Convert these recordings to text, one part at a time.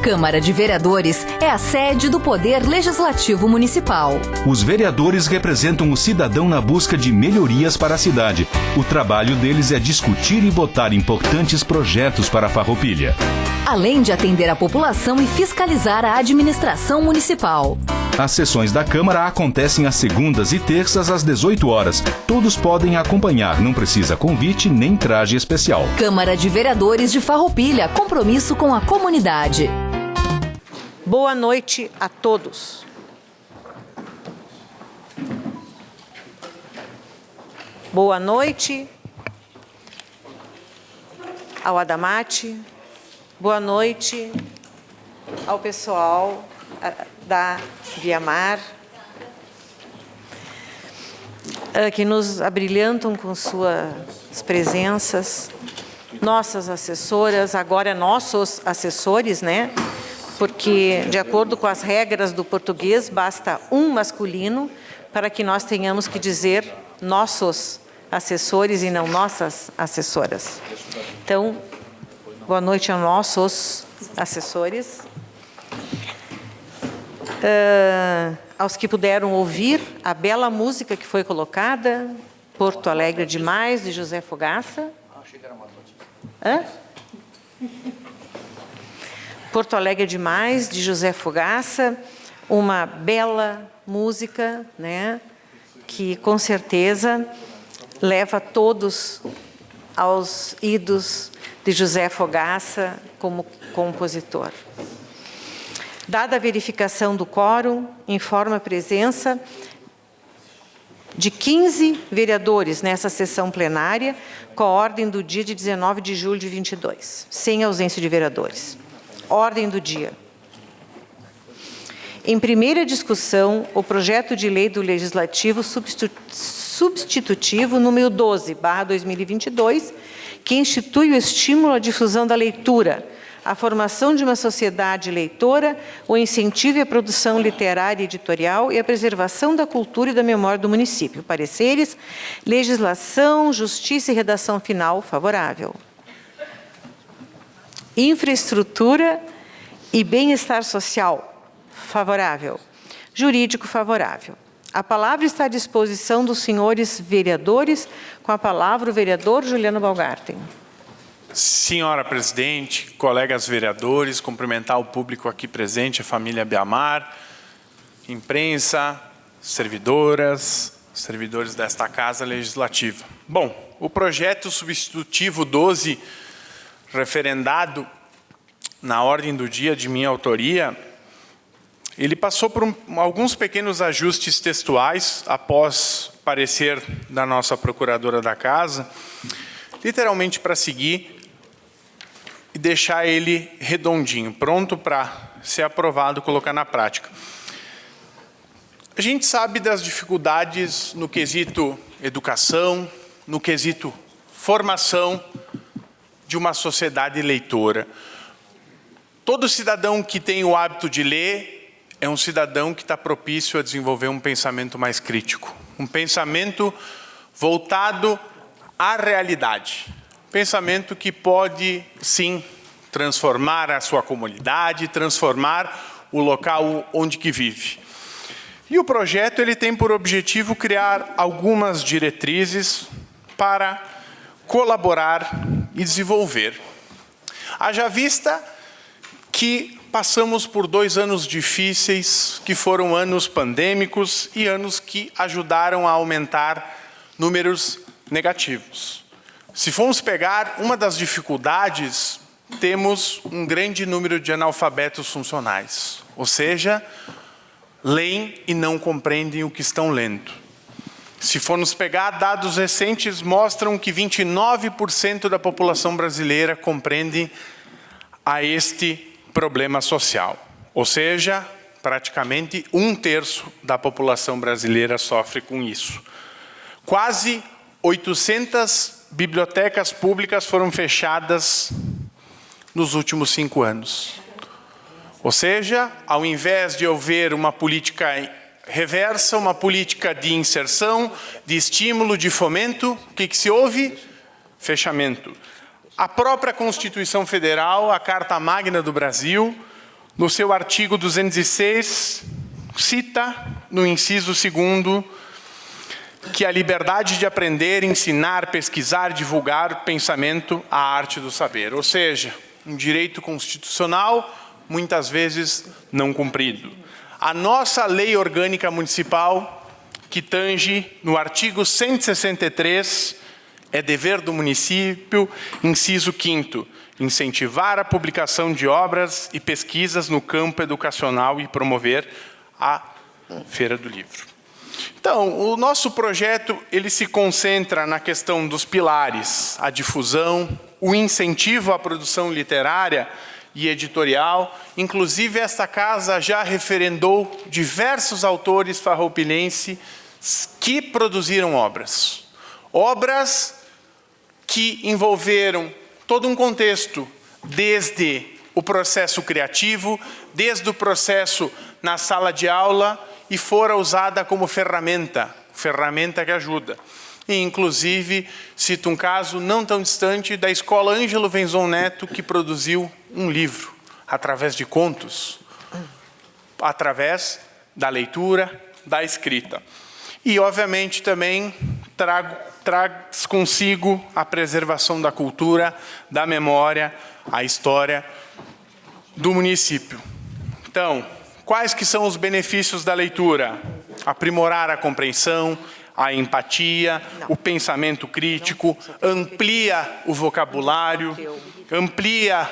Câmara de Vereadores é a sede do Poder Legislativo Municipal. Os vereadores representam o cidadão na busca de melhorias para a cidade. O trabalho deles é discutir e votar importantes projetos para a Farroupilha. Além de atender a população e fiscalizar a administração municipal. As sessões da Câmara acontecem às segundas e terças às 18 horas. Todos podem acompanhar, não precisa convite nem traje especial. Câmara de Vereadores de Farroupilha, compromisso com a comunidade. Boa noite a todos. Boa noite ao Adamati. Boa noite ao pessoal da Viamar, que nos abrilhantam com suas presenças, nossas assessoras, agora nossos assessores, né? Porque, de acordo com as regras do português, basta um masculino para que nós tenhamos que dizer nossos assessores e não nossas assessoras. Então, boa noite aos nossos assessores. Aos que puderam ouvir a bela música que foi colocada, Porto Alegre é Demais, de José Fogaça. Porto Alegre é Demais, de José Fogaça, uma bela música, né, que com certeza leva todos aos idos de José Fogaça como compositor. Dada a verificação do quórum, informo a presença de 15 vereadores nessa sessão plenária, com a ordem do dia de 19 de julho de 22, sem ausência de vereadores. Ordem do dia. Em primeira discussão, o projeto de lei do Legislativo substitutivo número 12/2022, que institui o estímulo à difusão da leitura, a formação de uma sociedade leitora, o incentivo à produção literária e editorial e a preservação da cultura e da memória do município. Pareceres, legislação, justiça e redação final, favorável. Infraestrutura e bem-estar social, favorável. Jurídico, favorável. A palavra está à disposição dos senhores vereadores. Com a palavra, o vereador Juliano Balgarten. Senhora presidente, colegas vereadores, cumprimentar o público aqui presente, a família Biamar, imprensa, servidoras, servidores desta Casa Legislativa. Bom, o projeto substitutivo 12, referendado na ordem do dia de minha autoria, ele passou por alguns pequenos ajustes textuais após parecer da nossa procuradora da Casa, literalmente para seguir e deixar ele redondinho, pronto para ser aprovado e colocar na prática. A gente sabe das dificuldades no quesito educação, no quesito formação de uma sociedade leitora. Todo cidadão que tem o hábito de ler é um cidadão que está propício a desenvolver um pensamento mais crítico, um pensamento voltado à realidade. Pensamento que pode, sim, transformar a sua comunidade, transformar o local onde que vive. E o projeto ele tem por objetivo criar algumas diretrizes para colaborar e desenvolver. Haja vista que passamos por 2 anos difíceis, que foram anos pandêmicos e anos que ajudaram a aumentar números negativos. Se formos pegar uma das dificuldades, temos um grande número de analfabetos funcionais, ou seja, leem e não compreendem o que estão lendo. Se formos pegar dados recentes, mostram que 29% da população brasileira compreende a este problema social, ou seja, praticamente 1/3 da população brasileira sofre com isso. Quase 800 bibliotecas públicas foram fechadas nos últimos 5 anos. Ou seja, ao invés de haver uma política reversa, uma política de inserção, de estímulo, de fomento, o que se houve? Fechamento. A própria Constituição Federal, a Carta Magna do Brasil, no seu artigo 206, cita, no inciso 2º, que a liberdade de aprender, ensinar, pesquisar, divulgar o pensamento, a arte do saber. Ou seja, um direito constitucional, muitas vezes não cumprido. A nossa lei orgânica municipal, que tange no artigo 163, é dever do município, inciso 5º, incentivar a publicação de obras e pesquisas no campo educacional e promover a Feira do Livro. Então, o nosso projeto ele se concentra na questão dos pilares, a difusão, o incentivo à produção literária e editorial. Inclusive, esta casa já referendou diversos autores farroupilenses que produziram obras. Obras que envolveram todo um contexto, desde o processo criativo, desde o processo na sala de aula, e fora usada como ferramenta que ajuda. E, inclusive, cito um caso não tão distante da Escola Ângelo Venzon Neto, que produziu um livro, através de contos, através da leitura, da escrita. E, obviamente, também traz consigo a preservação da cultura, da memória, a história do município. Então, quais que são os benefícios da leitura? Aprimorar a compreensão, a empatia, o pensamento crítico, amplia o vocabulário, amplia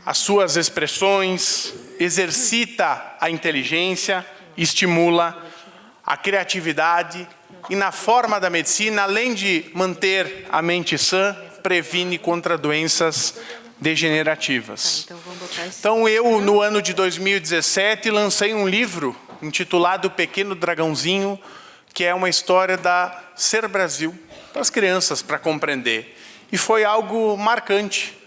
as suas expressões, exercita a inteligência, estimula a criatividade e, na forma da medicina, além de manter a mente sã, previne contra doenças degenerativas. Então, eu, no ano de 2017, lancei um livro intitulado Pequeno Dragãozinho, que é uma história da Ser Brasil, para as crianças, para compreender. E foi algo marcante,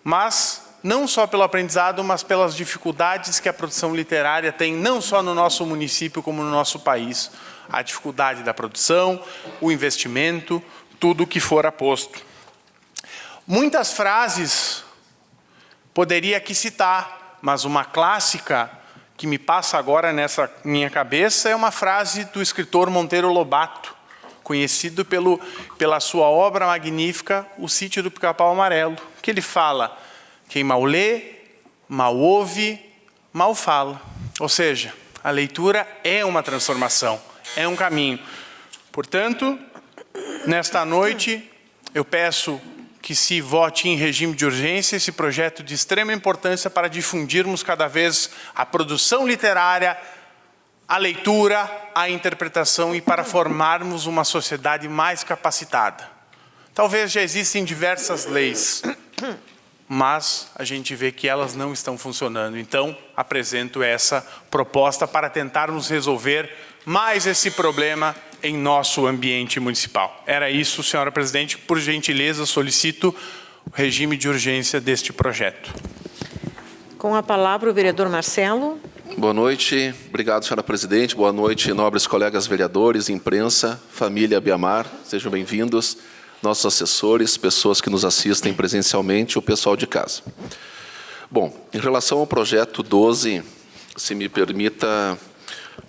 mas não só pelo aprendizado, mas pelas dificuldades que a produção literária tem, não só no nosso município, como no nosso país. A dificuldade da produção, o investimento, tudo o que for aposto. Muitas frases poderia aqui citar, mas uma clássica que me passa agora nessa minha cabeça é uma frase do escritor Monteiro Lobato, conhecido pela sua obra magnífica, O Sítio do Pica-Pau Amarelo, que ele fala: quem mal lê, mal ouve, mal fala. Ou seja, a leitura é uma transformação, é um caminho. Portanto, nesta noite, eu peço que se vote em regime de urgência esse projeto de extrema importância para difundirmos cada vez a produção literária, a leitura, a interpretação e para formarmos uma sociedade mais capacitada. Talvez já existem diversas leis, mas a gente vê que elas não estão funcionando. Então, apresento essa proposta para tentarmos resolver mais esse problema em nosso ambiente municipal. Era isso, senhora presidente. Por gentileza, solicito o regime de urgência deste projeto. Com a palavra, o vereador Marcelo. Boa noite. Obrigado, senhora presidente. Boa noite, nobres colegas vereadores, imprensa, família Biamar. Sejam bem-vindos, nossos assessores, pessoas que nos assistem presencialmente, o pessoal de casa. Bom, em relação ao projeto 12, se me permita,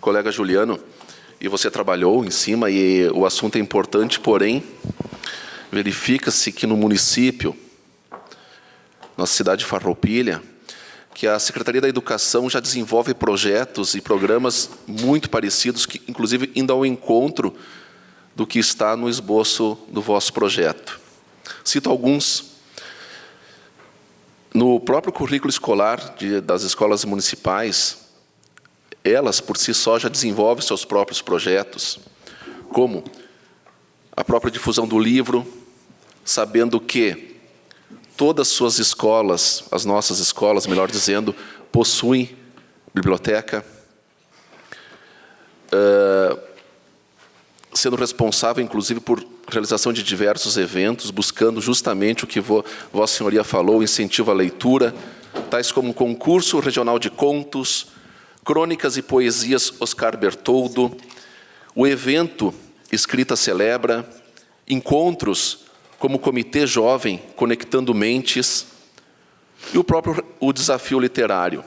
colega Juliano, e você trabalhou em cima, e o assunto é importante, porém, verifica-se que no município, nossa cidade de Farroupilha, que a Secretaria da Educação já desenvolve projetos e programas muito parecidos, que inclusive indo ao encontro do que está no esboço do vosso projeto. Cito alguns. No próprio currículo escolar das escolas municipais, elas, por si só, já desenvolvem seus próprios projetos, como a própria difusão do livro, sabendo que todas as suas escolas, as nossas escolas, melhor dizendo, possuem biblioteca, sendo responsável, inclusive, por realização de diversos eventos, buscando justamente o que Vossa Senhoria falou, incentivo à leitura, tais como concurso regional de contos, crônicas e poesias Oscar Bertoldo, o evento Escrita Celebra, encontros como o Comitê Jovem Conectando Mentes, E o desafio literário.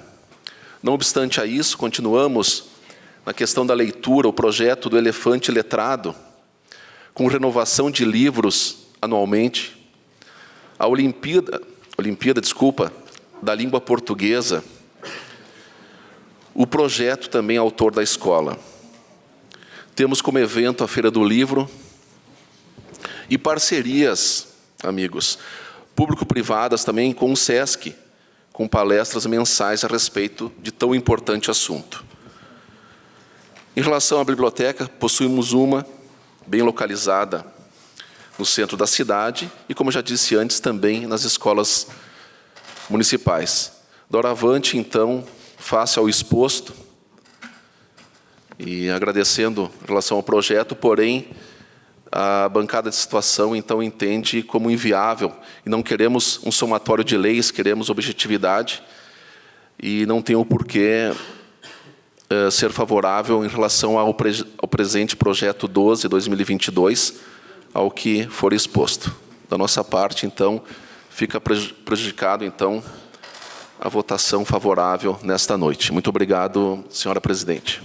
Não obstante a isso, continuamos na questão da leitura, o projeto do Elefante Letrado, com renovação de livros anualmente, a Olimpíada, da língua portuguesa, o projeto também Autor da Escola. Temos como evento a Feira do Livro e parcerias, amigos, público-privadas também com o SESC, com palestras mensais a respeito de tão importante assunto. Em relação à biblioteca, possuímos uma bem localizada no centro da cidade e, como já disse antes, também nas escolas municipais. Doravante, então, face ao exposto e agradecendo em relação ao projeto, porém, a bancada de situação, então, entende como inviável e não queremos um somatório de leis, queremos objetividade e não tem o porquê ser favorável em relação ao presente projeto 12/2022, ao que for exposto. Da nossa parte, então, fica prejudicado, então, a votação favorável nesta noite. Muito obrigado, senhora presidente.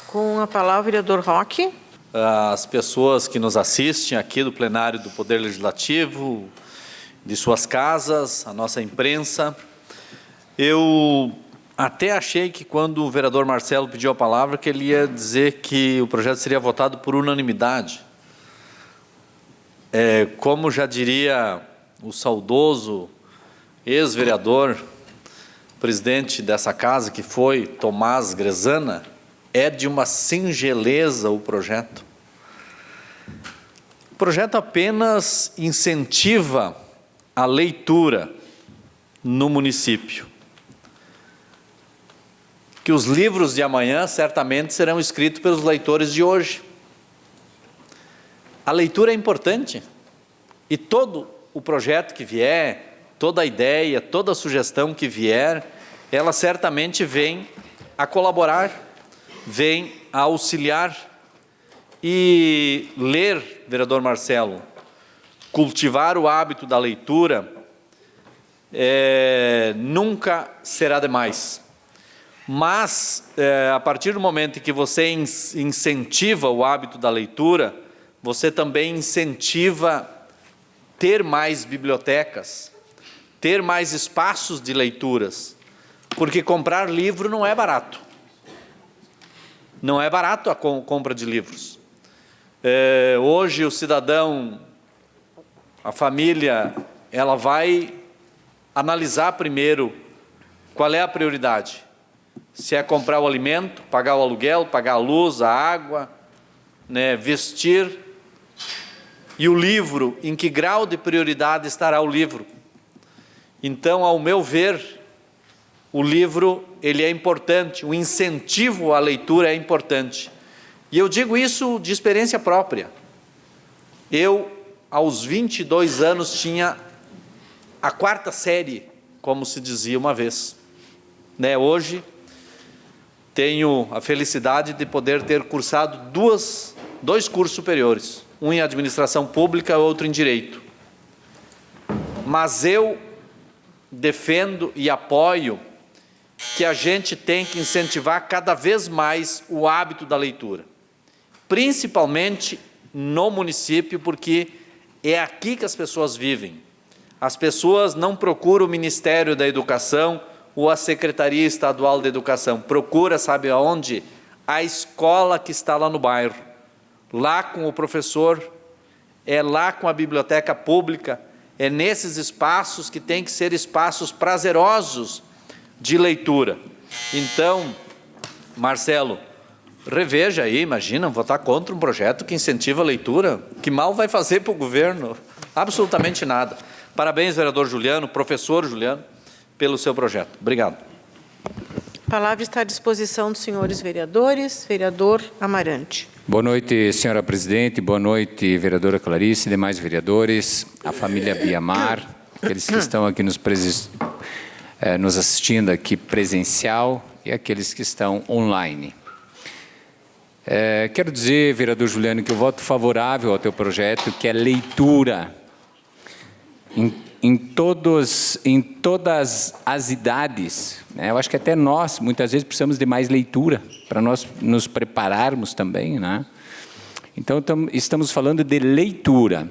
Com a palavra, o vereador Roque. As pessoas que nos assistem aqui do plenário do Poder Legislativo, de suas casas, a nossa imprensa. Eu até achei que quando o vereador Marcelo pediu a palavra, que ele ia dizer que o projeto seria votado por unanimidade. Como já diria o saudoso ex-vereador, presidente dessa casa, que foi Tomás Grezana, é de uma singeleza o projeto. O projeto apenas incentiva a leitura no município. Que os livros de amanhã certamente serão escritos pelos leitores de hoje. A leitura é importante e todo o projeto que vier, toda a ideia, toda a sugestão que vier, ela certamente vem a colaborar, vem a auxiliar. E ler, vereador Marcelo, cultivar o hábito da leitura, nunca será demais. Mas, a partir do momento em que você incentiva o hábito da leitura, você também incentiva ter mais bibliotecas, ter mais espaços de leituras, porque comprar livro não é barato. Não é barato a compra de livros. Hoje o cidadão, a família, ela vai analisar primeiro qual é a prioridade. Se é comprar o alimento, pagar o aluguel, pagar a luz, a água, né, vestir. E o livro, em que grau de prioridade estará o livro? Então, ao meu ver, o livro ele é importante, o incentivo à leitura é importante. E eu digo isso de experiência própria. Eu, aos 22 anos, tinha a 4ª série, como se dizia uma vez. Né, hoje, tenho a felicidade de poder ter cursado dois cursos superiores, um em administração pública e outro em direito. Mas eu defendo e apoio que a gente tem que incentivar cada vez mais o hábito da leitura, principalmente no município, porque é aqui que as pessoas vivem. As pessoas não procuram o Ministério da Educação ou a Secretaria Estadual de Educação, procura, sabe aonde? A escola que está lá no bairro, lá com o professor, é lá com a biblioteca pública, é nesses espaços que tem que ser espaços prazerosos de leitura. Então, Marcelo, reveja aí, imagina, votar contra um projeto que incentiva a leitura, que mal vai fazer para o governo? Absolutamente nada. Parabéns, vereador Juliano, professor Juliano, pelo seu projeto. Obrigado. A palavra está à disposição dos senhores vereadores. Vereador Amarante. Boa noite, senhora presidente. Boa noite, vereadora Clarice, demais vereadores, a família Biamar, aqueles que estão aqui nos assistindo aqui presencial e aqueles que estão online. Quero dizer, vereador Juliano, que eu voto favorável ao teu projeto, que é leitura. em todas as idades, né? Eu acho que até nós, muitas vezes, precisamos de mais leitura para nós nos prepararmos também, né? Então, estamos falando de leitura.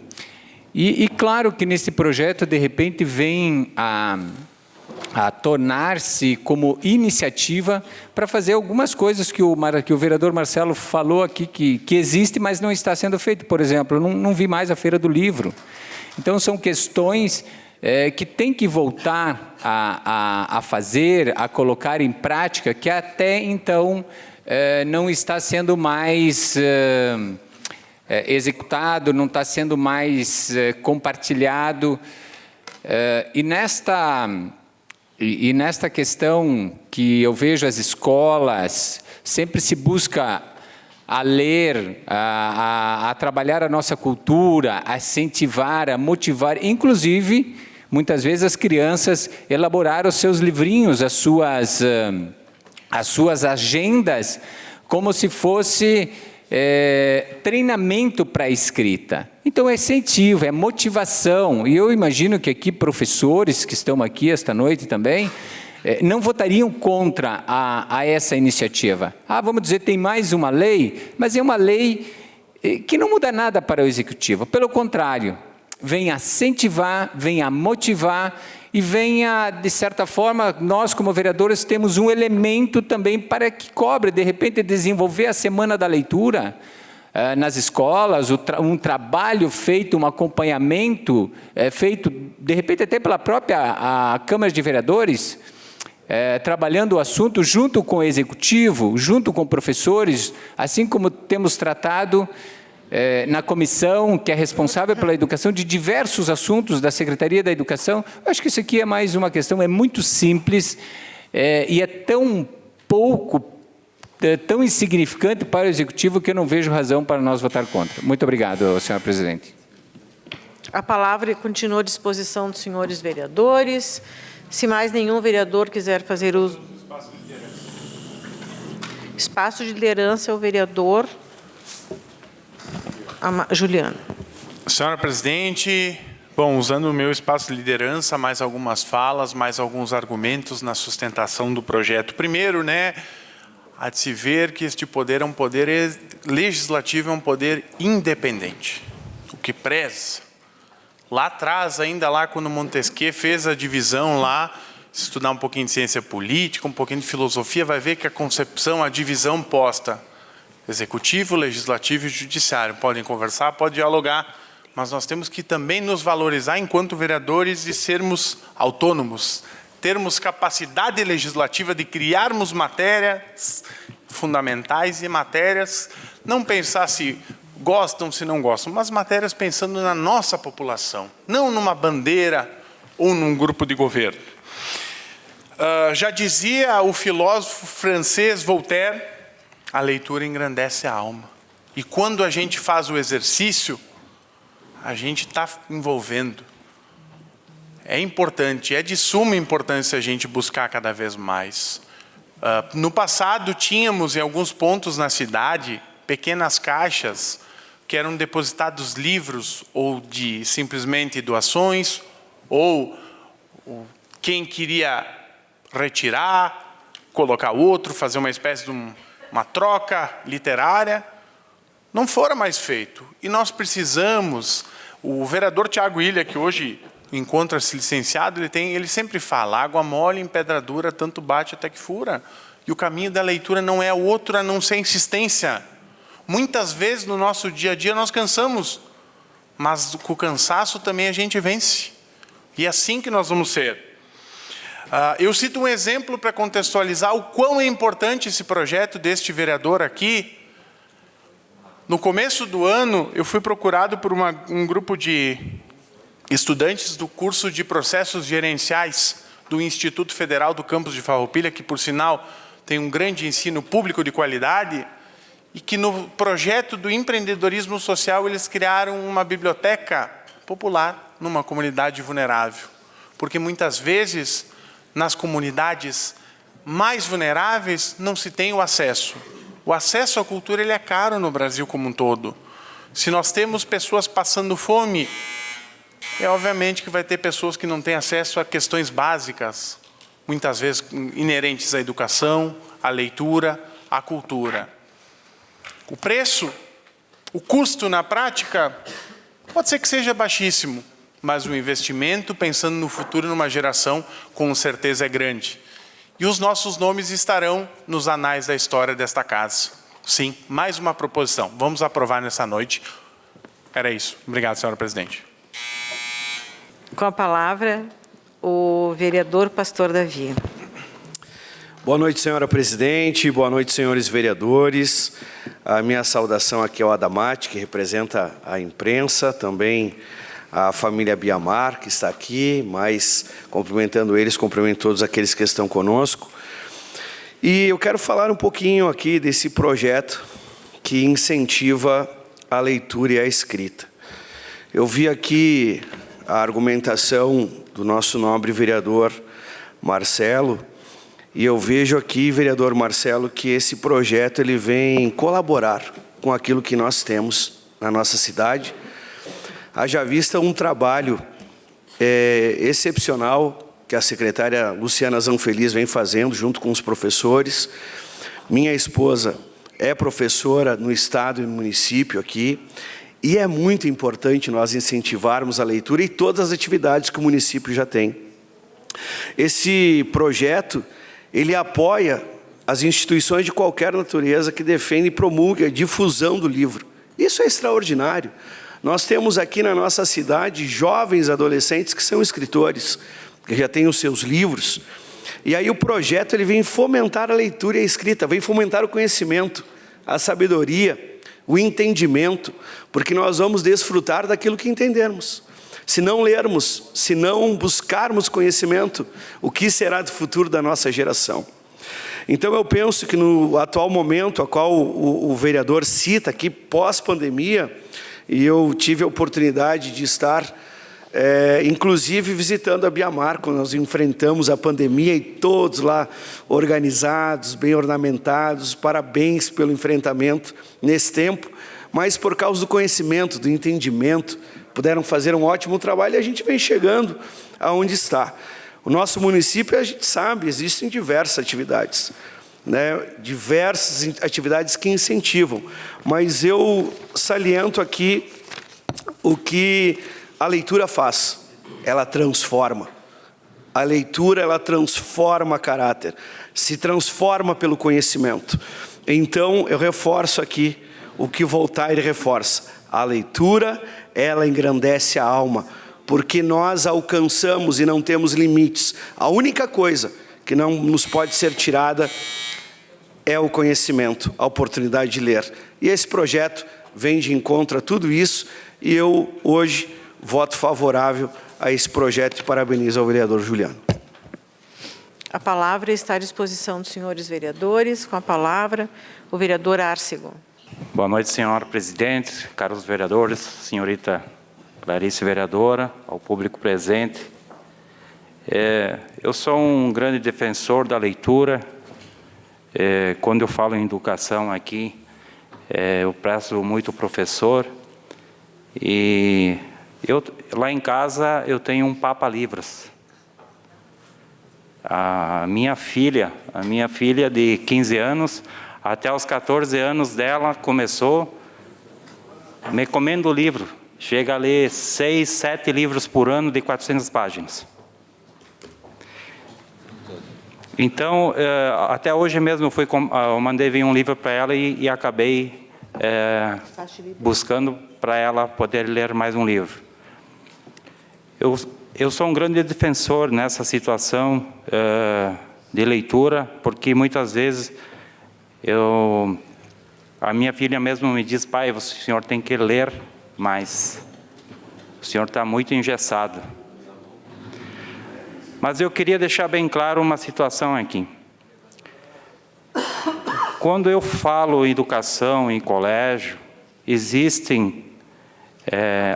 E claro que nesse projeto, de repente, vem a tornar-se como iniciativa para fazer algumas coisas que o vereador Marcelo falou aqui, que existe, mas não está sendo feito. Por exemplo, eu não vi mais a Feira do Livro. Então, são questões que tem que voltar a fazer, a colocar em prática, que até então não está sendo mais executado, não está sendo mais compartilhado. E nesta questão que eu vejo as escolas, sempre se busca a ler, a trabalhar a nossa cultura, a incentivar, a motivar, inclusive, muitas vezes as crianças elaborar os seus livrinhos, as suas agendas, como se fosse treinamento para a escrita. Então, é incentivo, é motivação. E eu imagino que aqui professores que estão aqui esta noite também não votariam contra a essa iniciativa. Vamos dizer, tem mais uma lei, mas é uma lei que não muda nada para o Executivo. Pelo contrário, vem a incentivar, vem a motivar e vem a, de certa forma, nós como vereadores temos um elemento também para que cobre, de repente, desenvolver a Semana da Leitura nas escolas, um trabalho feito, um acompanhamento feito, de repente, até pela própria Câmara de Vereadores, trabalhando o assunto junto com o Executivo, junto com professores, assim como temos tratado na comissão que é responsável pela educação de diversos assuntos da Secretaria da Educação. Eu acho que isso aqui é mais uma questão, é muito simples e é tão pouco, tão insignificante para o Executivo que eu não vejo razão para nós votar contra. Muito obrigado, senhora presidente. A palavra continua à disposição dos senhores vereadores. Se mais nenhum vereador quiser fazer uso... Espaço de liderança é o vereador Juliano. Senhora presidente, bom, usando o meu espaço de liderança, mais algumas falas, mais alguns argumentos na sustentação do projeto. Primeiro, há de se ver que este poder é um poder legislativo, é um poder independente. O que preza. Lá atrás, ainda lá quando Montesquieu fez a divisão lá, se estudar um pouquinho de ciência política, um pouquinho de filosofia, vai ver que a concepção, a divisão posta, executivo, legislativo e judiciário, podem conversar, podem dialogar, mas nós temos que também nos valorizar enquanto vereadores e sermos autônomos, termos capacidade legislativa de criarmos matérias fundamentais e matérias, não pensar se gostam, se não gostam, mas matérias pensando na nossa população, não numa bandeira ou num grupo de governo. Já dizia o filósofo francês Voltaire, a leitura engrandece a alma. E quando a gente faz o exercício, a gente está envolvendo. É importante, é de suma importância a gente buscar cada vez mais. No passado, tínhamos em alguns pontos na cidade, pequenas caixas que eram depositados livros ou de simplesmente doações, ou quem queria retirar, colocar outro, fazer uma espécie de uma troca literária, não fora mais feito. E nós precisamos, o vereador Tiago Ilha, que hoje encontra-se licenciado, ele sempre fala, água mole em pedra dura, tanto bate até que fura. E o caminho da leitura não é outro a não ser insistência. Muitas vezes no nosso dia a dia nós cansamos, mas com o cansaço também a gente vence. E é assim que nós vamos ser. Eu cito um exemplo para contextualizar o quão é importante esse projeto deste vereador aqui. No começo do ano, eu fui procurado por um grupo de estudantes do curso de processos gerenciais do Instituto Federal do Campus de Farroupilha, que, por sinal, tem um grande ensino público de qualidade, e que no projeto do empreendedorismo social eles criaram uma biblioteca popular numa comunidade vulnerável. Porque muitas vezes, nas comunidades mais vulneráveis, não se tem o acesso. O acesso à cultura ele é caro no Brasil como um todo. Se nós temos pessoas passando fome, é obviamente que vai ter pessoas que não têm acesso a questões básicas, muitas vezes inerentes à educação, à leitura, à cultura. O preço, o custo na prática, pode ser que seja baixíssimo, mas o investimento, pensando no futuro, numa geração, com certeza é grande. E os nossos nomes estarão nos anais da história desta casa. Sim, mais uma proposição. Vamos aprovar nessa noite. Era isso. Obrigado, senhora presidente. Com a palavra, o vereador Pastor Davi. Boa noite, senhora presidente. Boa noite, senhores vereadores. A minha saudação aqui ao Adamati, que representa a imprensa, também a família Biamar, que está aqui, mas cumprimentando eles, cumprimento todos aqueles que estão conosco. E eu quero falar um pouquinho aqui desse projeto que incentiva a leitura e a escrita. Eu vi aqui a argumentação do nosso nobre vereador Marcelo, e eu vejo aqui, vereador Marcelo, que esse projeto ele vem colaborar com aquilo que nós temos na nossa cidade. Haja vista um trabalho excepcional que a secretária Luciana Zanfeliz vem fazendo junto com os professores. Minha esposa é professora no estado e no município aqui, e é muito importante nós incentivarmos a leitura e todas as atividades que o município já tem. Esse projeto, ele apoia as instituições de qualquer natureza que defendem e promulguem a difusão do livro. Isso é extraordinário. Nós temos aqui na nossa cidade jovens adolescentes que são escritores, que já têm os seus livros. E aí o projeto ele vem fomentar a leitura e a escrita, vem fomentar o conhecimento, a sabedoria, o entendimento, porque nós vamos desfrutar daquilo que entendermos. Se não lermos, se não buscarmos conhecimento, o que será do futuro da nossa geração? Então eu penso que no atual momento, a qual o vereador cita aqui, pós-pandemia, e eu tive a oportunidade de estar, inclusive visitando a Biamar, quando nós enfrentamos a pandemia, e todos lá organizados, bem ornamentados, parabéns pelo enfrentamento nesse tempo, mas por causa do conhecimento, do entendimento, puderam fazer um ótimo trabalho e a gente vem chegando aonde está. O nosso município, a gente sabe, existem diversas atividades, diversas atividades que incentivam, mas eu saliento aqui o que a leitura faz. Ela transforma. A leitura, ela transforma caráter, se transforma pelo conhecimento. Então, eu reforço aqui o que Voltaire reforça. A leitura, ela engrandece a alma, porque nós alcançamos e não temos limites. A única coisa que não nos pode ser tirada é o conhecimento, a oportunidade de ler. E esse projeto vem de encontro a tudo isso, e eu hoje voto favorável a esse projeto e parabenizo ao vereador Juliano. A palavra está à disposição dos senhores vereadores. Com a palavra, o vereador Arcego. Boa noite, senhora presidente, caros vereadores, senhorita Clarice vereadora, ao público presente. Eu sou um grande defensor da leitura. Quando eu falo em educação aqui, eu prezo muito professor. E lá em casa eu tenho um papa-livros. A minha filha de 15 anos, até os 14 anos dela, começou me comendo o livro. Chega a ler 6, 7 livros por ano de 400 páginas. Então, até hoje mesmo eu mandei vir um livro para ela e acabei buscando para ela poder ler mais um livro. Eu sou um grande defensor nessa situação de leitura, porque muitas vezes a minha filha mesmo me diz: pai, o senhor tem que ler mais, o senhor está muito engessado. Mas eu queria deixar bem claro uma situação aqui. Quando eu falo em educação em colégio, existem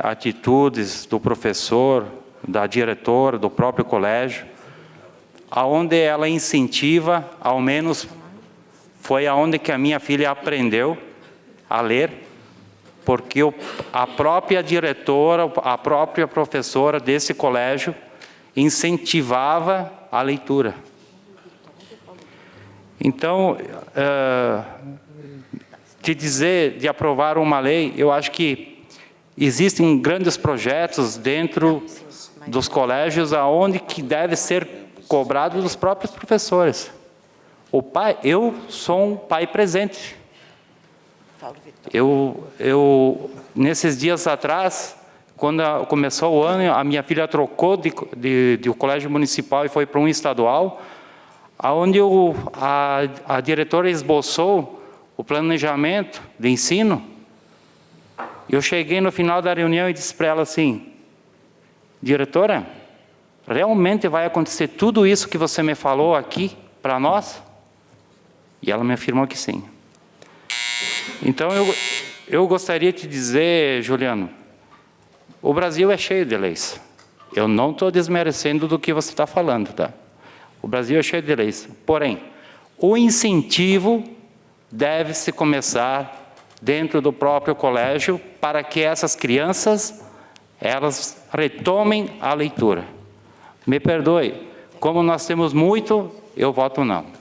atitudes do professor, da diretora, do próprio colégio, aonde ela incentiva, ao menos foi aonde que a minha filha aprendeu a ler, porque a própria diretora, a própria professora desse colégio incentivava a leitura. Então, de aprovar uma lei, eu acho que existem grandes projetos dentro dos colégios aonde que deve ser cobrado dos próprios professores. Eu sou um pai presente. Nesses dias atrás, quando começou o ano, a minha filha trocou de colégio municipal e foi para um estadual, onde a diretora esboçou o planejamento de ensino. Eu cheguei no final da reunião e disse para ela assim: diretora, realmente vai acontecer tudo isso que você me falou aqui para nós? E ela me afirmou que sim. Então, eu gostaria de dizer, Juliano, o Brasil é cheio de leis. Eu não estou desmerecendo do que você está falando, tá? O Brasil é cheio de leis. Porém, o incentivo deve-se começar dentro do próprio colégio para que essas crianças, elas retomem a leitura. Me perdoe, como nós temos muito, eu voto não.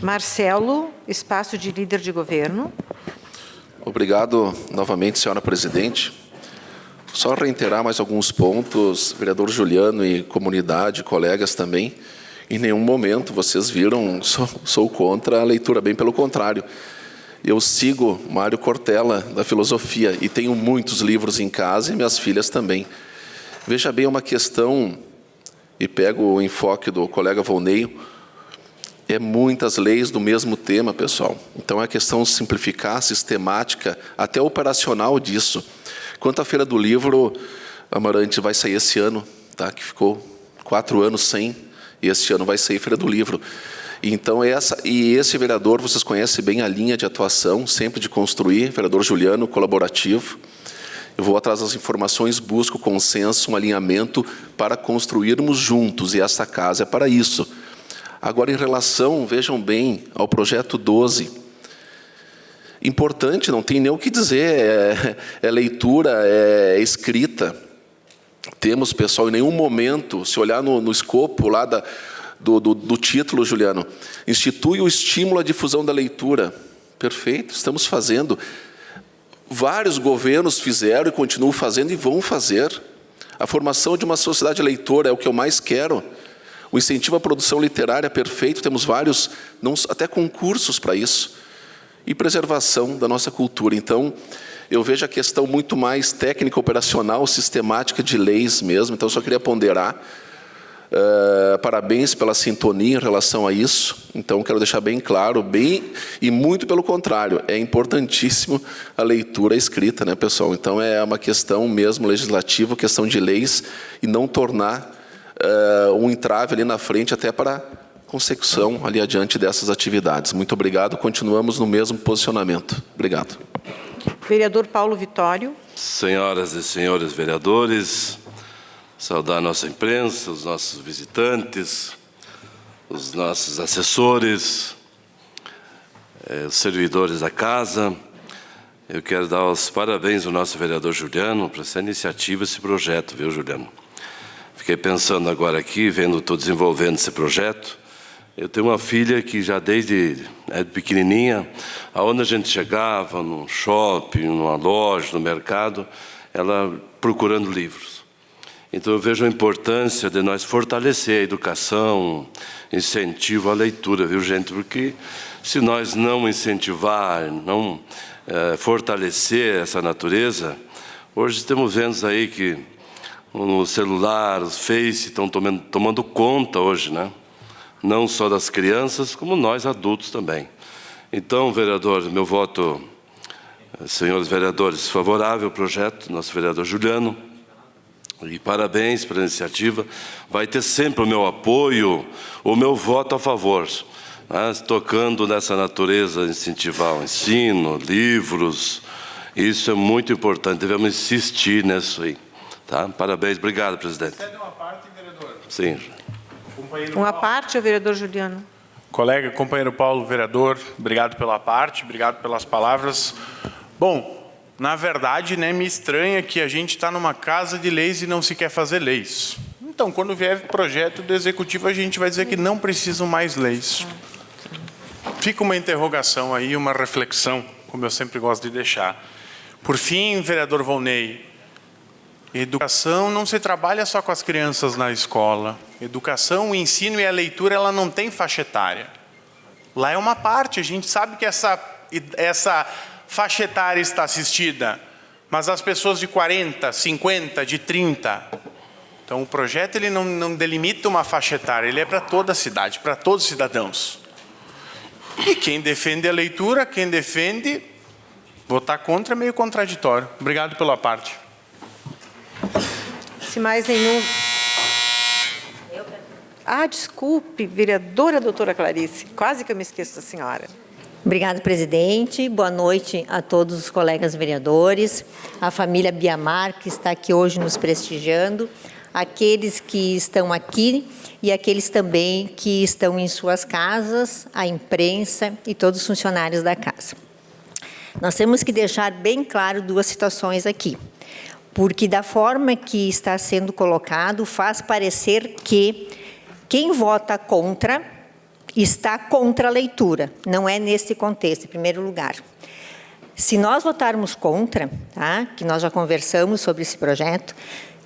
Marcelo, espaço de líder de governo. Obrigado novamente, senhora presidente. Só reiterar mais alguns pontos, vereador Juliano e comunidade, colegas também. Em nenhum momento vocês viram, sou contra a leitura, bem pelo contrário. Eu sigo Mário Cortella, da filosofia, e tenho muitos livros em casa e minhas filhas também. Veja bem, uma questão, e pego o enfoque do colega Volneio, é muitas leis do mesmo tema, pessoal. Então, é questão de simplificar, sistemática, até operacional disso. Quanto à Feira do Livro, Amarante, vai sair esse ano, tá? Que ficou 4 anos sem, e este ano vai sair Feira do Livro. Então, esse vereador, vocês conhecem bem a linha de atuação, sempre de construir, vereador Juliano, colaborativo. Eu vou atrás das informações, busco consenso, um alinhamento para construirmos juntos, e essa casa é para isso. Agora, em relação, vejam bem, ao projeto 12, importante, não tem nem o que dizer, é leitura, é escrita. Temos, pessoal, em nenhum momento, se olhar no escopo lá do título, Juliano, institui o estímulo à difusão da leitura. Perfeito, estamos fazendo. Vários governos fizeram e continuam fazendo e vão fazer. A formação de uma sociedade leitora é o que eu mais quero. O incentivo à produção literária, perfeito, temos vários, até concursos para isso. E preservação da nossa cultura. Então, eu vejo a questão muito mais técnica, operacional, sistemática de leis mesmo. Então, eu só queria ponderar. Parabéns pela sintonia em relação a isso. Então, quero deixar bem claro, e muito pelo contrário, é importantíssimo a leitura escrita, né, pessoal? Então, é uma questão mesmo legislativa, questão de leis, e não tornar um entrave ali na frente até para consecução ali adiante dessas atividades. Muito obrigado, continuamos no mesmo posicionamento. Obrigado. Vereador Paulo Vitório. Senhoras e senhores vereadores, saudar a nossa imprensa, os nossos visitantes, os nossos assessores, os servidores da casa. Eu quero dar os parabéns ao nosso vereador Juliano por essa iniciativa, esse projeto, viu, Juliano? Fiquei pensando agora aqui, estou desenvolvendo esse projeto. Eu tenho uma filha que já desde pequenininha, aonde a gente chegava, num shopping, numa loja, no mercado, ela procurando livros. Então eu vejo a importância de nós fortalecer a educação, incentivo à leitura, viu, gente? Porque se nós não incentivar, não fortalecer essa natureza, hoje estamos vendo aí que no celular, os Face estão tomando conta hoje, né? Não só das crianças, como nós adultos também. Então, vereador, meu voto, senhores vereadores, favorável ao projeto, nosso vereador Juliano, e parabéns pela iniciativa. Vai ter sempre o meu apoio, o meu voto a favor, né? Tocando nessa natureza, incentivar o ensino, livros, isso é muito importante, devemos insistir nisso aí. Tá? Parabéns, obrigado, presidente. Cede uma parte, vereador. Sim. Uma parte, o vereador Juliano. Colega, companheiro Paulo, vereador, obrigado pela parte, obrigado pelas palavras. Bom, na verdade, né, me estranha que a gente está numa casa de leis e não se quer fazer leis. Então, quando vier projeto do Executivo, a gente vai dizer que não precisam mais leis. Fica uma interrogação aí, uma reflexão, como eu sempre gosto de deixar. Por fim, vereador Volney, educação não se trabalha só com as crianças na escola. Educação, o ensino e a leitura, ela não tem faixa etária. Lá é uma parte, a gente sabe que essa faixa etária está assistida, mas as pessoas de 40, 50, de 30. Então, o projeto ele não delimita uma faixa etária, ele é para toda a cidade, para todos os cidadãos. E quem defende a leitura, quem defende, votar contra é meio contraditório. Obrigado pela parte. Se mais nenhum... desculpe, vereadora doutora Clarice, quase que eu me esqueço da senhora. Obrigada, presidente. Boa noite a todos os colegas vereadores, a família Biamar, que está aqui hoje nos prestigiando, aqueles que estão aqui e aqueles também que estão em suas casas, a imprensa e todos os funcionários da casa. Nós temos que deixar bem claro duas situações aqui, porque da forma que está sendo colocado, faz parecer que quem vota contra está contra a leitura. Não é nesse contexto, em primeiro lugar. Se nós votarmos contra, tá, que nós já conversamos sobre esse projeto,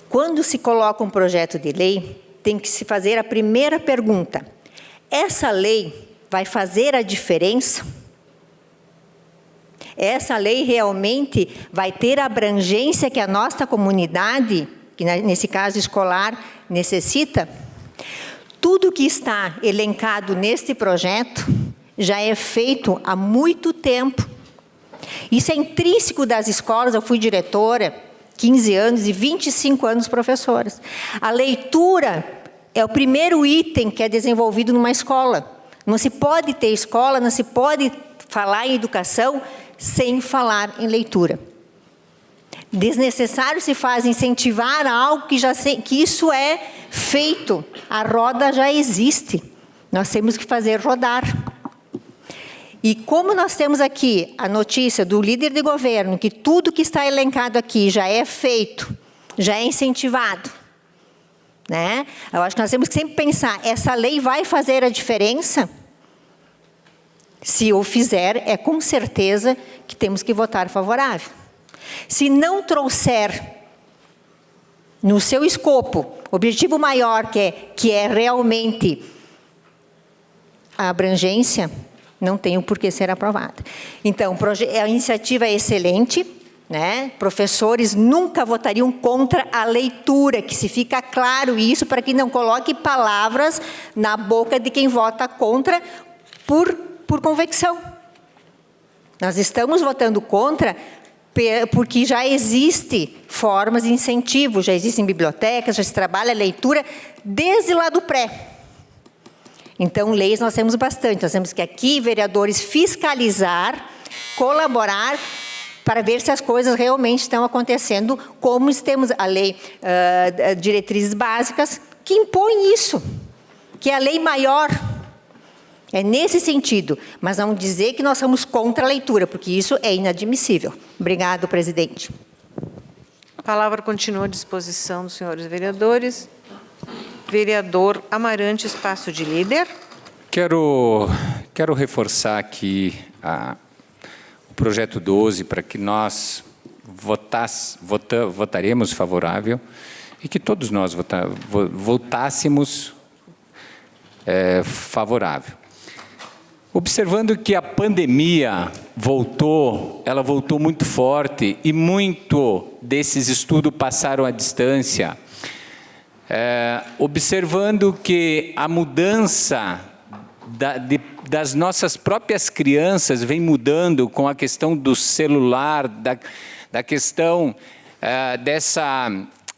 quando se coloca um projeto de lei, tem que se fazer a primeira pergunta. Essa lei vai fazer a diferença? Essa lei realmente vai ter a abrangência que a nossa comunidade, que nesse caso escolar, necessita? Tudo que está elencado neste projeto já é feito há muito tempo. Isso é intrínseco das escolas. Eu fui diretora 15 anos e 25 anos professoras. A leitura é o primeiro item que é desenvolvido numa escola. Não se pode ter escola, não se pode falar em educação sem falar em leitura. Desnecessário se faz incentivar algo que isso é feito. A roda já existe. Nós temos que fazer rodar. E como nós temos aqui a notícia do líder de governo, que tudo que está elencado aqui já é feito, já é incentivado, né? Eu acho que nós temos que sempre pensar, essa lei vai fazer a diferença? Se o fizer, é com certeza que temos que votar favorável. Se não trouxer no seu escopo, objetivo maior, que é realmente a abrangência, não tem o porquê ser aprovada. Então, a iniciativa é excelente, né? Professores nunca votariam contra a leitura, que se fica claro isso, para que não coloque palavras na boca de quem vota contra por convicção. Nós estamos votando contra porque já existem formas de incentivo, já existem bibliotecas, já se trabalha a leitura desde lá do pré. Então, leis nós temos bastante. Nós temos que aqui, vereadores, fiscalizar, colaborar, para ver se as coisas realmente estão acontecendo, como temos a lei, diretrizes básicas, que impõe isso, que é a lei maior. É nesse sentido, mas não dizer que nós somos contra a leitura, porque isso é inadmissível. Obrigado, presidente. A palavra continua à disposição dos senhores vereadores. Vereador Amarante, espaço de líder. Quero reforçar aqui o projeto 12 para que nós votaremos favorável e que todos nós votássemos favorável. Observando que a pandemia ela voltou muito forte e muito desses estudos passaram à distância. Observando que a mudança das nossas próprias crianças vem mudando com a questão do celular, da questão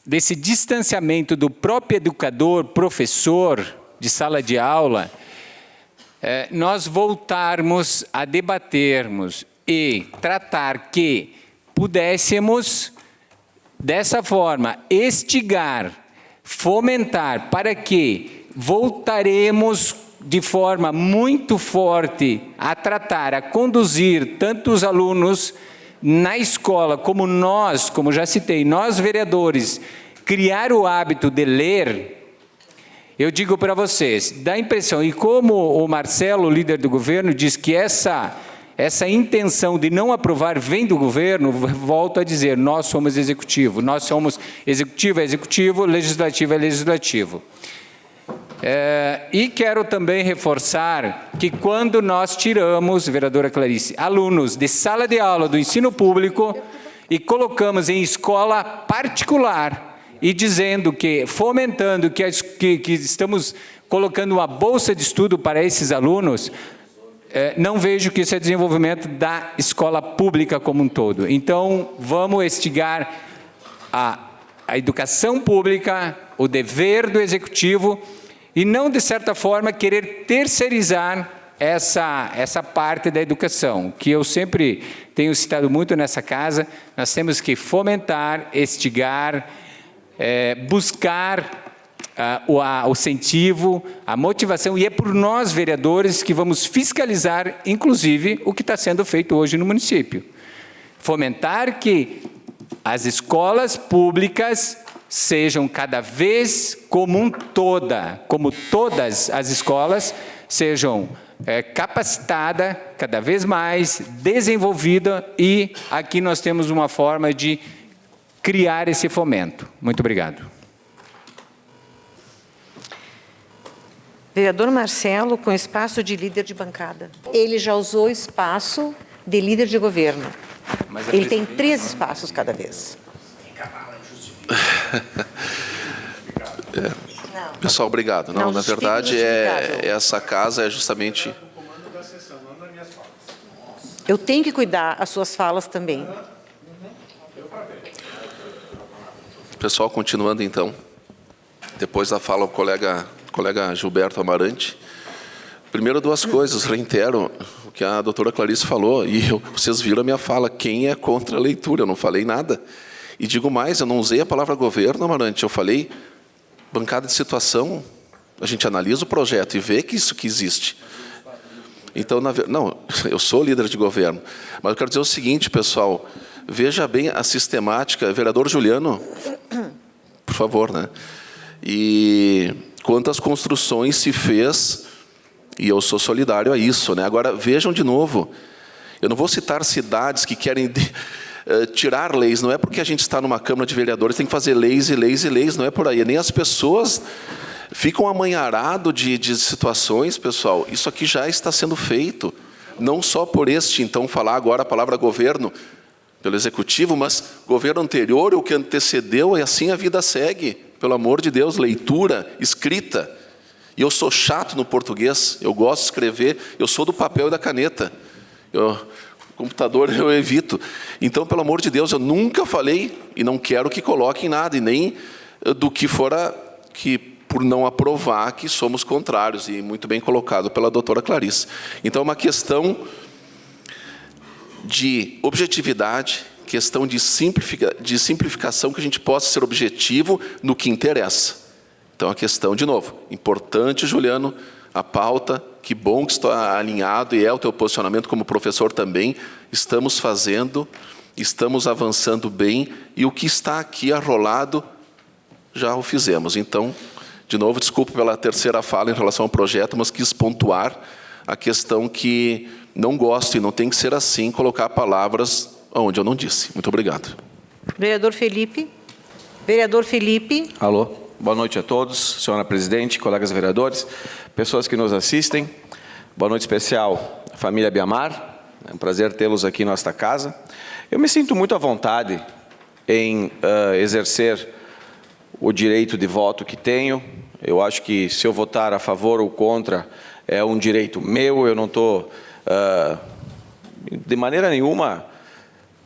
desse distanciamento do próprio educador, professor de sala de aula, nós voltarmos a debatermos e tratar que pudéssemos, dessa forma, instigar, fomentar, para que voltaremos de forma muito forte a tratar, a conduzir tanto os alunos na escola, como nós, como já citei, nós vereadores, criar o hábito de ler, eu digo para vocês, dá a impressão, e como o Marcelo, líder do governo, diz que essa intenção de não aprovar vem do governo, volto a dizer, nós somos executivo, nós somos executivo é executivo, legislativo é legislativo. E quero também reforçar que quando nós tiramos, vereadora Clarice, alunos de sala de aula do ensino público e colocamos em escola particular e dizendo que, fomentando que estamos colocando uma bolsa de estudo para esses alunos, não vejo que isso é desenvolvimento da escola pública como um todo. Então, vamos instigar a educação pública, o dever do executivo, e não, de certa forma, querer terceirizar essa parte da educação, que eu sempre tenho citado muito nessa casa. Nós temos que fomentar, instigar, buscar o incentivo, a motivação, e é por nós, vereadores, que vamos fiscalizar, inclusive, o que está sendo feito hoje no município. Fomentar que as escolas públicas sejam cada vez como todas as escolas sejam capacitadas, cada vez mais desenvolvida, e aqui nós temos uma forma de criar esse fomento. Muito obrigado. Vereador Marcelo, com espaço de líder de bancada. Ele já usou espaço de líder de governo. Ele tem 3 espaços cada vez. Pessoal, obrigado. Não, na verdade, essa casa é justamente... Eu tenho que cuidar as suas falas também. Pessoal, continuando então. Depois da fala, o colega Gilberto Amarante. Primeiro, 2 coisas. Reitero o que a doutora Clarice falou, e vocês viram a minha fala. Quem é contra a leitura? Eu não falei nada. E digo mais, eu não usei a palavra governo, Amarante, eu falei bancada de situação. A gente analisa o projeto e vê que isso que existe. Então, não, eu sou líder de governo. Mas eu quero dizer o seguinte, pessoal, veja bem a sistemática. Vereador Juliano, por favor, né? E quantas construções se fez, e eu sou solidário a isso, né? Agora, vejam de novo, eu não vou citar cidades que querem... tirar leis, não é porque a gente está numa Câmara de Vereadores, tem que fazer leis e leis e leis, não é por aí. Nem as pessoas ficam amanharadas de situações, pessoal. Isso aqui já está sendo feito, não só por então, falar agora a palavra governo, pelo Executivo, mas governo anterior, o que antecedeu, e assim a vida segue. Pelo amor de Deus, leitura, escrita. E eu sou chato no português, eu gosto de escrever, eu sou do papel e da caneta. Computador eu evito. Então, pelo amor de Deus, eu nunca falei e não quero que coloquem nada, e nem do que fora que, por não aprovar, que somos contrários, e muito bem colocado pela doutora Clarice. Então, é uma questão de objetividade, questão de simplificação, que a gente possa ser objetivo no que interessa. Então, a questão, de novo, importante, Juliano, a pauta, que bom que está alinhado, e é o teu posicionamento como professor também. Estamos fazendo, estamos avançando bem, e o que está aqui arrolado, já o fizemos. Então, de novo, desculpe pela terceira fala em relação ao projeto, mas quis pontuar a questão que não gosto, e não tem que ser assim, colocar palavras onde eu não disse. Muito obrigado. Vereador Felipe. Vereador Felipe. Alô. Boa noite a todos, senhora presidente, colegas vereadores, pessoas que nos assistem. Boa noite especial à família Biamar. É um prazer tê-los aqui em nossa casa. Eu me sinto muito à vontade em exercer o direito de voto que tenho. Eu acho que se eu votar a favor ou contra é um direito meu. Eu não estou, de maneira nenhuma,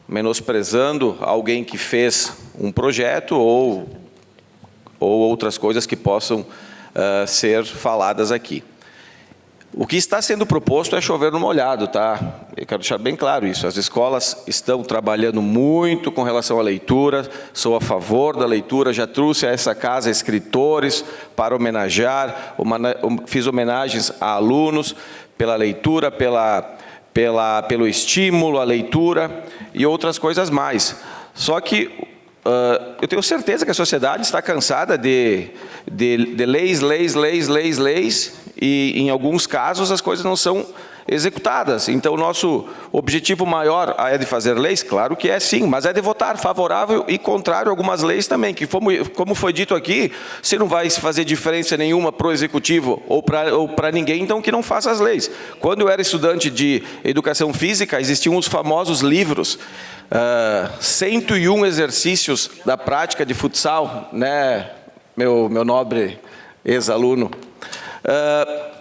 menosprezando alguém que fez um projeto ou outras coisas que possam ser faladas aqui. O que está sendo proposto é chover no molhado, tá? eu quero deixar bem claro isso, as escolas estão trabalhando muito com relação à leitura, sou a favor da leitura, já trouxe a essa casa escritores para homenagear, fiz homenagens a alunos pela leitura, pelo estímulo à leitura e outras coisas mais. Só que eu tenho certeza que a sociedade está cansada de leis, e em alguns casos as coisas não são executadas. Então, o nosso objetivo maior é de fazer leis? Claro que é sim, mas é de votar favorável e contrário a algumas leis também, que como foi dito aqui, se não vai fazer diferença nenhuma para o executivo ou para ninguém, então que não faça as leis. Quando eu era estudante de educação física, existiam os famosos livros, 101 exercícios da prática de futsal, né, meu nobre ex-aluno.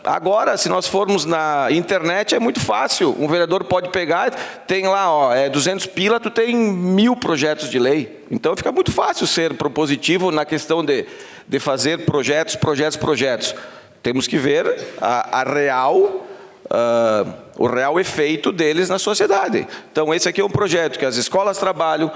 Agora, se nós formos na internet, é muito fácil. Um vereador pode pegar, tem lá, 200 pila, tu tem 1000 projetos de lei. Então, fica muito fácil ser propositivo na questão de fazer projetos. Temos que ver o real efeito deles na sociedade. Então, esse aqui é um projeto que as escolas trabalham,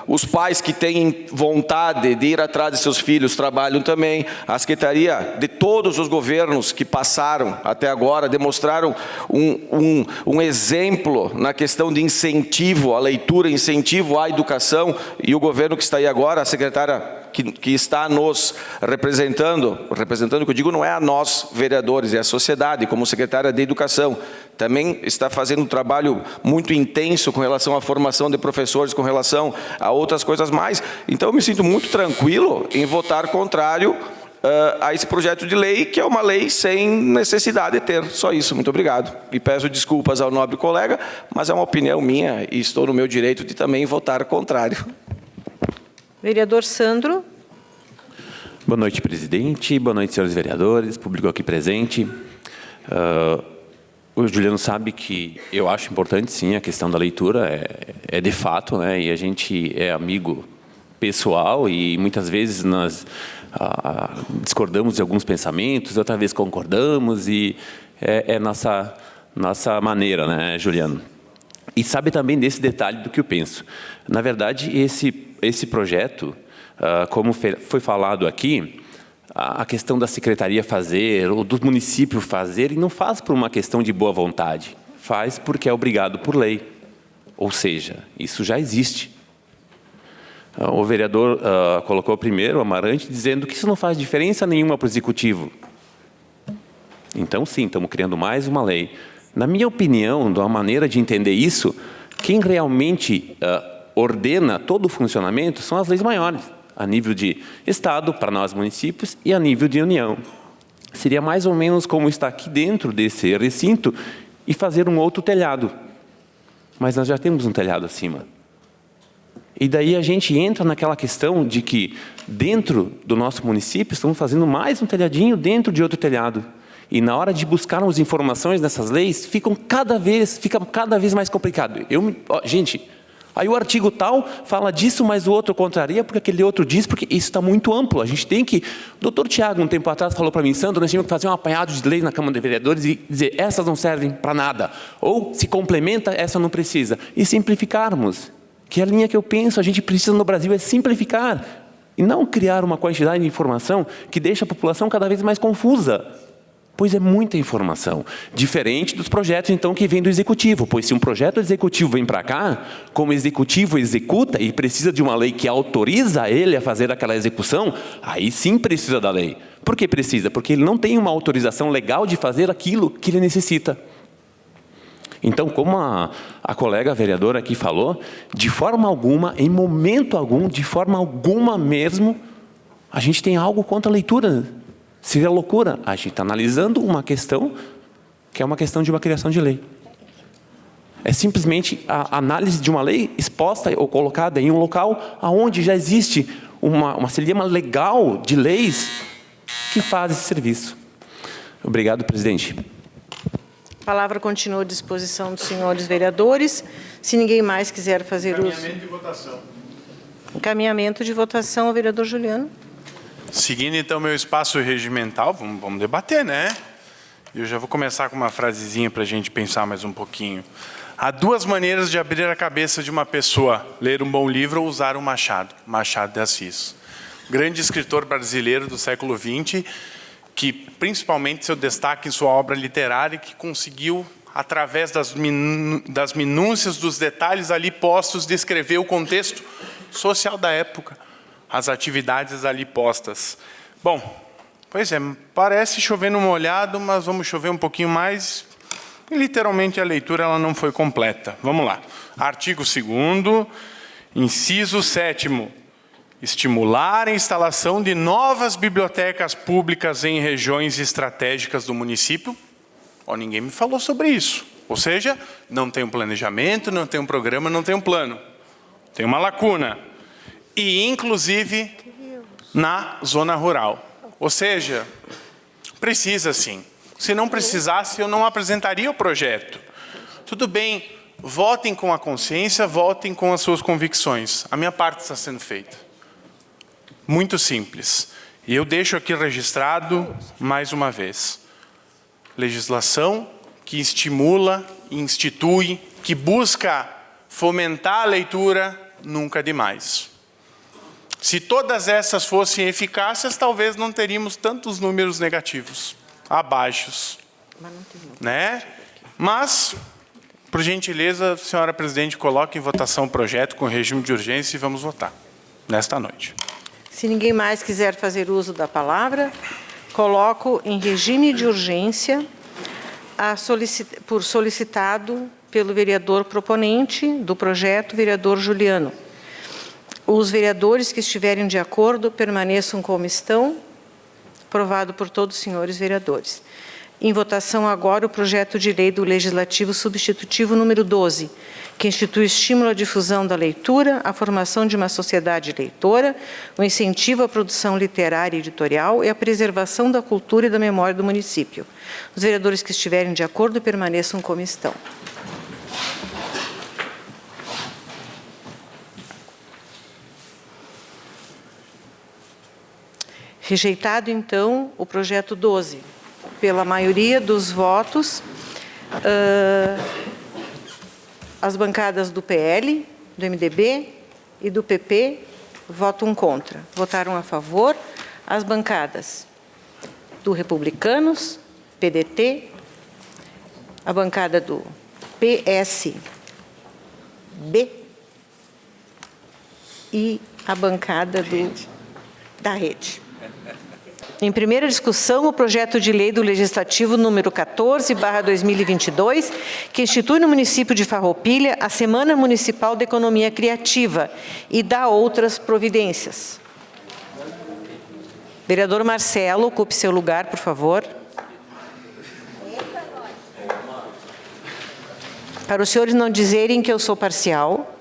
os pais que têm vontade de ir atrás de seus filhos trabalham também, a Secretaria de todos os governos que passaram até agora demonstraram um exemplo na questão de incentivo à leitura, incentivo à educação, e o governo que está aí agora, a secretária que está nos representando, que eu digo não é a nós, vereadores, é a sociedade, como secretária de Educação, também está fazendo um trabalho muito intenso com relação à formação de professores, com relação a outras coisas mais. Então, eu me sinto muito tranquilo em votar contrário a esse projeto de lei, que é uma lei sem necessidade de ter. Só isso, muito obrigado. E peço desculpas ao nobre colega, mas é uma opinião minha e estou no meu direito de também votar contrário. Vereador Sandro. Boa noite, presidente. Boa noite, senhores vereadores, público aqui presente. O Juliano sabe que eu acho importante, sim, a questão da leitura, é de fato, né? E a gente é amigo pessoal e muitas vezes nós discordamos de alguns pensamentos, outra vez concordamos e é nossa maneira, né, Juliano? E sabe também desse detalhe do que eu penso. Na verdade, esse projeto, como foi falado aqui, a questão da secretaria fazer, ou do município fazer, e não faz por uma questão de boa vontade, faz porque é obrigado por lei. Ou seja, isso já existe. O vereador colocou primeiro, o Amarante, dizendo que isso não faz diferença nenhuma para o executivo. Então, sim, estamos criando mais uma lei. Na minha opinião, de uma maneira de entender isso, quem realmente ordena todo o funcionamento são as leis maiores, a nível de Estado, para nós municípios, e a nível de União. Seria mais ou menos como estar aqui dentro desse recinto e fazer um outro telhado. Mas nós já temos um telhado acima. E daí a gente entra naquela questão de que, dentro do nosso município, estamos fazendo mais um telhadinho dentro de outro telhado. E na hora de buscarmos informações dessas leis, fica cada vez mais complicado. Gente, aí o artigo tal fala disso, mas o outro contraria, porque aquele outro diz, porque isso está muito amplo. A gente tem que... O doutor Tiago, um tempo atrás, falou para mim, Sandro, nós tínhamos que fazer um apanhado de leis na Câmara de Vereadores e dizer, essas não servem para nada. Ou, se complementa, essa não precisa. E simplificarmos. Que é a linha que eu penso, a gente precisa no Brasil é simplificar. E não criar uma quantidade de informação que deixa a população cada vez mais confusa. Pois é muita informação. Diferente dos projetos, então, que vêm do Executivo. Pois se um projeto executivo vem para cá, como o Executivo executa e precisa de uma lei que autoriza ele a fazer aquela execução, aí sim precisa da lei. Por que precisa? Porque ele não tem uma autorização legal de fazer aquilo que ele necessita. Então, como a colega vereadora aqui falou, de forma alguma, em momento algum, de forma alguma mesmo, a gente tem algo contra a leitura. Seria loucura. A gente está analisando uma questão que é uma questão de uma criação de lei. É simplesmente a análise de uma lei exposta ou colocada em um local onde já existe uma celeuma legal de leis que faz esse serviço. Obrigado, presidente. A palavra continua à disposição dos senhores vereadores. Se ninguém mais quiser fazer uso... Encaminhamento de votação. Encaminhamento de votação, vereador Juliano. Seguindo, então, meu espaço regimental, vamos debater, né? Eu já vou começar com uma frasezinha para a gente pensar mais um pouquinho. Há duas maneiras de abrir a cabeça de uma pessoa: ler um bom livro ou usar um Machado de Assis. Grande escritor brasileiro do século XX, que principalmente seu destaque em sua obra literária, que conseguiu, através das minúcias, dos detalhes ali postos, descrever o contexto social da época, as atividades ali postas. Bom, pois é, parece chover no molhado, mas vamos chover um pouquinho mais. E, literalmente, a leitura ela não foi completa. Vamos lá. Artigo 2º, inciso 7º. Estimular a instalação de novas bibliotecas públicas em regiões estratégicas do município. Ninguém me falou sobre isso. Ou seja, não tem um planejamento, não tem um programa, não tem um plano. Tem uma lacuna. E, inclusive, na zona rural. Ou seja, precisa sim. Se não precisasse, eu não apresentaria o projeto. Tudo bem, votem com a consciência, votem com as suas convicções. A minha parte está sendo feita. Muito simples. E eu deixo aqui registrado mais uma vez. Legislação que estimula, institui, que busca fomentar a leitura, nunca demais. Se todas essas fossem eficazes, talvez não teríamos tantos números negativos, abaixos, né? Mas, por gentileza, senhora presidente, coloque em votação o projeto com regime de urgência e vamos votar nesta noite. Se ninguém mais quiser fazer uso da palavra, coloco em regime de urgência, por solicitado pelo vereador proponente do projeto, vereador Juliano. Os vereadores que estiverem de acordo permaneçam como estão. Aprovado por todos os senhores vereadores. Em votação agora o projeto de lei do Legislativo Substitutivo número 12, que institui o estímulo à difusão da leitura, a formação de uma sociedade leitora, o incentivo à produção literária e editorial e a preservação da cultura e da memória do município. Os vereadores que estiverem de acordo permaneçam como estão. Rejeitado, então, o projeto 12. Pela maioria dos votos, as bancadas do PL, do MDB e do PP votam contra. Votaram a favor as bancadas do Republicanos, PDT, a bancada do PSB e a bancada da Rede. Em primeira discussão, o projeto de lei do Legislativo número 14/2022, que institui no município de Farroupilha a Semana Municipal de Economia Criativa e dá outras providências. Vereador Marcelo, ocupe seu lugar, por favor. Para os senhores não dizerem que eu sou parcial.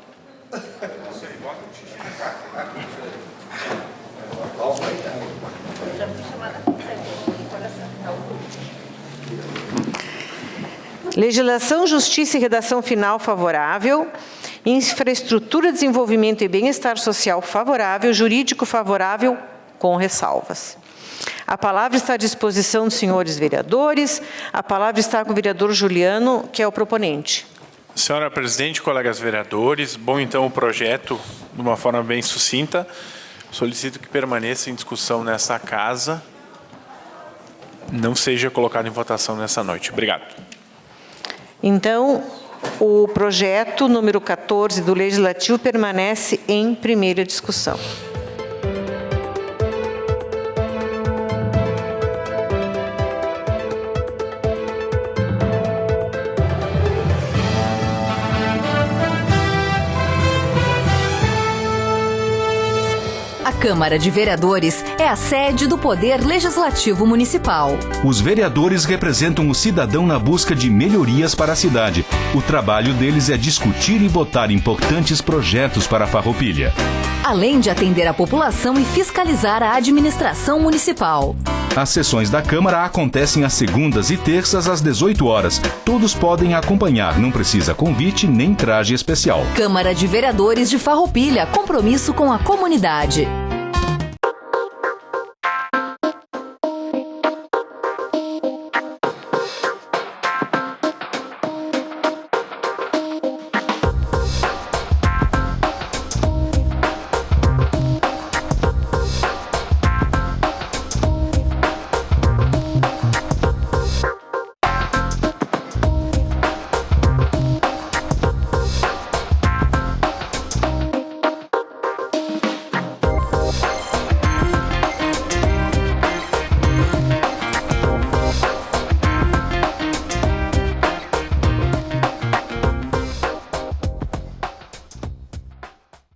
Legislação, Justiça e Redação Final favorável, Infraestrutura, Desenvolvimento e Bem-Estar Social favorável, Jurídico favorável, com ressalvas. A palavra está à disposição dos senhores vereadores. A palavra está com o vereador Juliano, que é o proponente. Senhora presidente, colegas vereadores, bom então o projeto, de uma forma bem sucinta. Solicito que permaneça em discussão nessa casa, não seja colocado em votação nessa noite. Obrigado. Então, o projeto número 14 do Legislativo permanece em primeira discussão. A Câmara de Vereadores é a sede do Poder Legislativo Municipal. Os vereadores representam o cidadão na busca de melhorias para a cidade. O trabalho deles é discutir e votar importantes projetos para a Farroupilha. Além de atender a população e fiscalizar a administração municipal. As sessões da Câmara acontecem às segundas e terças às 18 horas. Todos podem acompanhar, não precisa convite nem traje especial. Câmara de Vereadores de Farroupilha, compromisso com a comunidade.